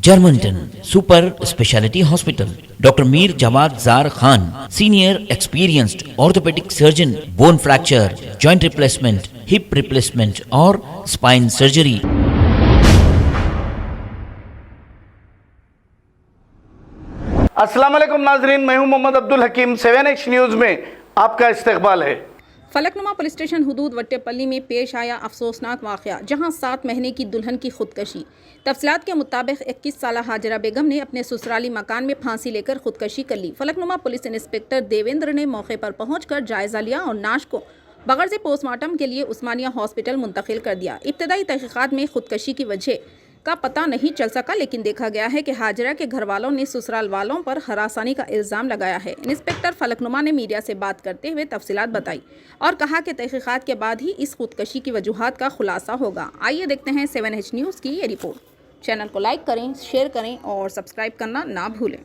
Germanton super speciality hospital, doctor Mir Jawad Jar Khan, senior experienced orthopaedic surgeon, bone fracture, joint replacement, hip replacement और spine surgery. अस्सलाम वालेकुम नाजरीन, मैं हूं मोहम्मद अब्दुल हकीम। 7H न्यूज़ में आपका इस्तकबाल है। फलकनुमा पुलिस स्टेशन हुदूद वट्टेपल्ली में पेश आया अफसोसनाक वाक़या, जहां 7 महीने की दुल्हन की खुदकशी। तफसीलात के मुताबिक 21 साल हाजरा बेगम ने अपने ससुराली मकान में फांसी लेकर खुदकशी कर ली। फलकनुमा पुलिस इंस्पेक्टर देवेंद्र ने मौके पर पहुंचकर जायजा लिया और नाश को बगैर से पोस्टमार्टम के लिए उस्मानिया हॉस्पिटल मुंतकिल कर दिया। इब्तदाई तहकीकात में खुदकशी की वजह का पता नहीं चल सका, लेकिन देखा गया है कि हाजरा के घर वालों ने ससुराल वालों पर हरासानी का इल्ज़ाम लगाया है। इंस्पेक्टर फलकनुमा ने मीडिया से बात करते हुए तफसीलात बताई और कहा कि तहकीकात के बाद ही इस खुदकशी की वजूहात का खुलासा होगा। आइए देखते हैं 7H न्यूज़ की ये रिपोर्ट। चैनल को लाइक करें, शेयर करें और सब्सक्राइब करना ना भूलें।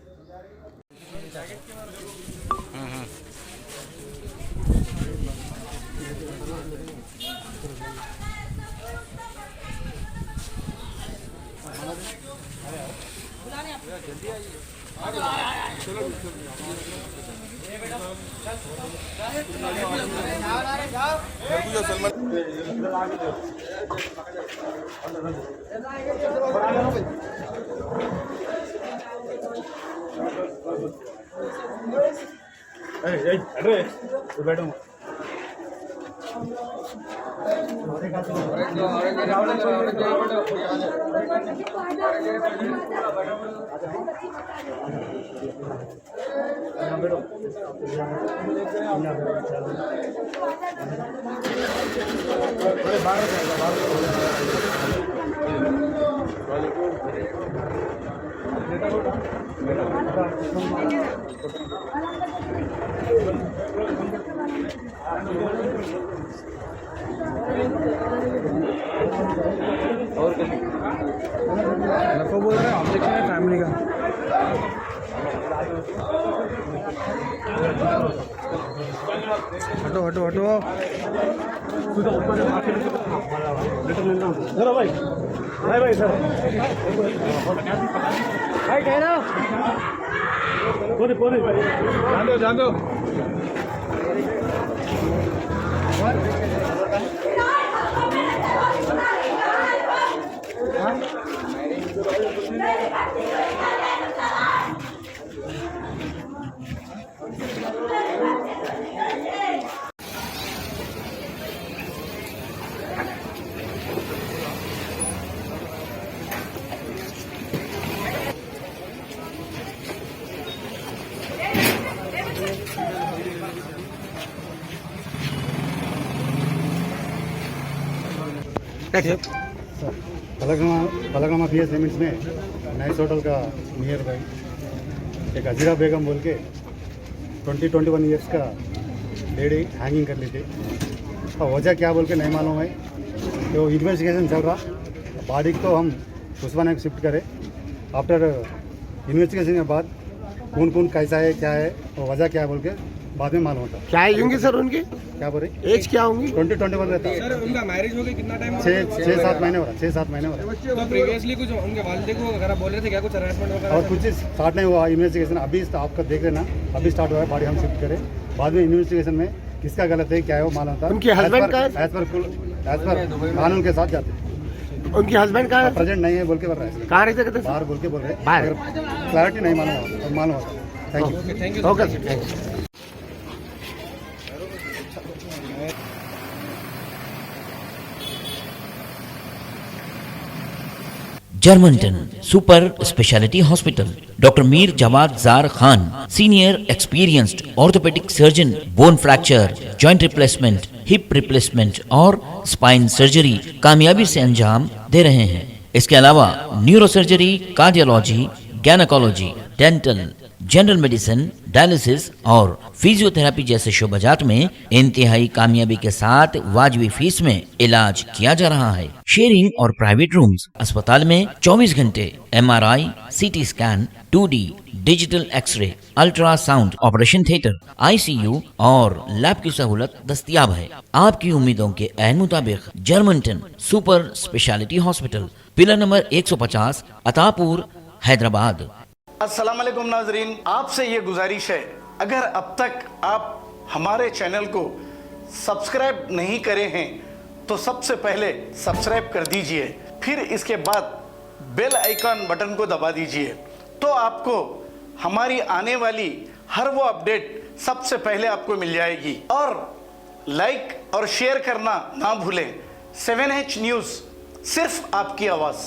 लखो बोल रहे हैं ऑब्जेक्शन है फैमिली का। हटो हटो हटो चलो भाई भाई भाई सर भाई कह रहा पूरी पूरी जान दो फलकनुमा BS लिमिट्स में नाइस होटल का नियर बाई एक अजीरा बेगम बोल के 21 ईयर्स का लेडी हैंगिंग कर ली थी। और वजह क्या बोल के नहीं मालूम है, तो इन्वेस्टिगेशन चल रहा। बॉडी को हम उस्मानिया को शिफ्ट करें। आफ्टर इन्वेस्टिगेशन के बाद कौन कौन कैसा है क्या है और वजह क्या है बोल के बाद में मालूम होता। क्या एज होंगी सर उनकी? क्या बोल रहे? एज क्या होंगी? 21 रहता है। सर उनका मैरिज हो गया कितना टाइम? 6-7 महीने हो रहा है। 6-7 महीने हो रहा है। तो प्रीवियसली कुछ उनके वालिद को वगैरह बोल रहे थे क्या, कुछ हरासमेंट वगैरह? और कुछ स्टार्ट नहीं हुआ इन्वेस्टिगेशन। अभी आपका देख लेना, अभी स्टार्ट हुआ है। बॉडी हम शिफ्ट करें, बाद में इन्वेस्टिगेशन में किसका गलत है क्या है वो मालूम होता है। उनके हस्बैंड का एज पर कानून के साथ जाते हैं। उनके हस्बैंड का प्रेजेंट नहीं है बोल के बोल रहे हैं। कहाँ रहते कहते बाहर बोल के बोल रहे हैं। बाहर क्लैरिटी नहीं मालूम होता। Thank you. Okay sir, thank you. Germanton super speciality hospital, doctor Mir Jawad Jar Khan, senior experienced orthopaedic surgeon, bone fracture, joint replacement, hip replacement और स्पाइन सर्जरी कामयाबी से अंजाम दे रहे हैं। इसके अलावा neurosurgery, cardiology, gynaecology, dental, general medicine, dialysis और फिजियोथेरेपी जैसे शोबाजात में इंतहाई कामयाबी के साथ वाजिबी फीस में इलाज किया जा रहा है। शेयरिंग और प्राइवेट रूम्स, अस्पताल में 24 घंटे MRI, CT scan, 2D digital x ray, ultrasound, operation theatre, ICU और लैब की सहूलत दस्तयाब है। आपकी उम्मीदों के ऐन मुताबिक Germanton super speciality hospital, pillar number 150, Attapur, Hyderabad. अस्सलाम वालेकुम नाजरीन, आपसे ये गुजारिश है, अगर अब तक आप हमारे चैनल को सब्सक्राइब नहीं करे हैं तो सबसे पहले सब्सक्राइब कर दीजिए, फिर इसके बाद बेल आइकन बटन को दबा दीजिए, तो आपको हमारी आने वाली हर वो अपडेट सबसे पहले आपको मिल जाएगी। और लाइक और शेयर करना ना भूलें। 7H न्यूज़, सिर्फ आपकी आवाज़।